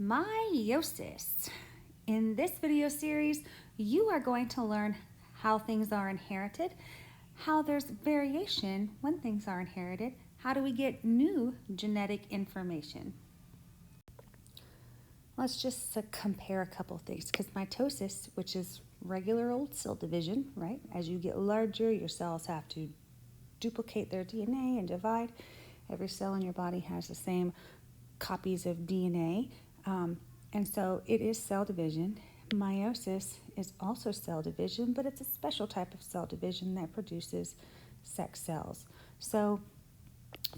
Meiosis. In this video series, you are going to learn how things are inherited, how there's variation when things are inherited, how do we get new genetic information. Let's just compare a couple things, because mitosis, which is regular old cell division, right? As you get larger, your cells have to duplicate their DNA and divide. Every cell in your body has the same copies of DNA. And so it is cell division. Meiosis is also cell division, but it's a special type of cell division that produces sex cells. So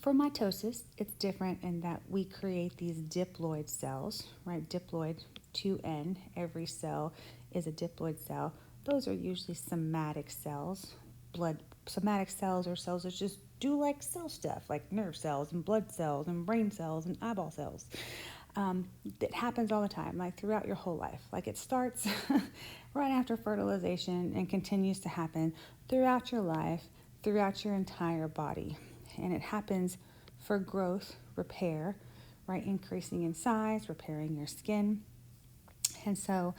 for mitosis, it's different in that we create these diploid cells, right? Diploid, 2N, every cell is a diploid cell. Those are usually somatic cells. Somatic cells are cells that just do like cell stuff, like nerve cells and blood cells and brain cells and eyeball cells. That happens all the time, like throughout your whole life. Like it starts right after fertilization and continues to happen throughout your life, throughout your entire body. And it happens for growth, repair, right? Increasing in size, repairing your skin. And so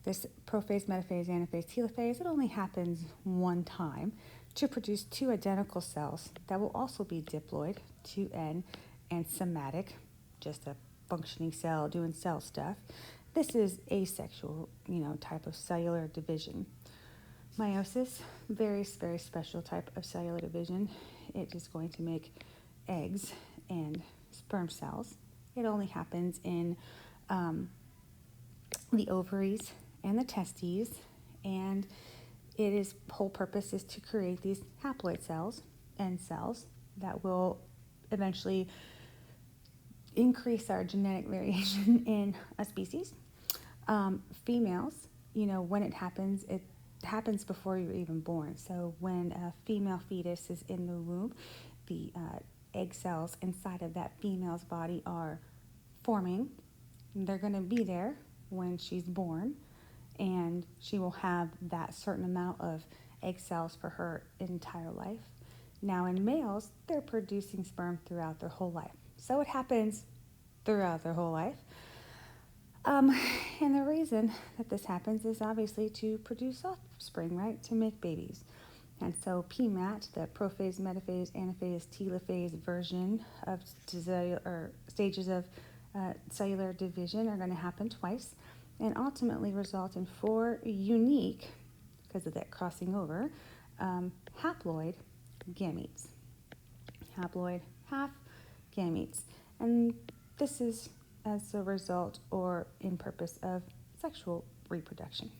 this prophase, metaphase, anaphase, telophase, it only happens one time to produce two identical cells that will also be diploid, 2N, and somatic, just a functioning cell doing cell stuff. This is asexual, type of cellular division. Meiosis, very special type of cellular division. It is going to make eggs and sperm cells. It only happens in the ovaries and the testes, and its whole purpose is to create these haploid cells and cells that will eventually increase our genetic variation in a species. Females, when it happens before you're even born. So when a female fetus is in the womb, the egg cells inside of that female's body are forming. They're going to be there when she's born, and she will have that certain amount of egg cells for her entire life. Now in males, they're producing sperm throughout their whole life. So it happens throughout their whole life. And the reason that this happens is obviously to produce offspring, right? To make babies. And so PMAT, the prophase, metaphase, anaphase, telophase version of stages of cellular division are going to happen twice and ultimately result in 4 unique, because of that crossing over, haploid gametes. Haploid, half gametes. And this is as a result or in purpose of sexual reproduction.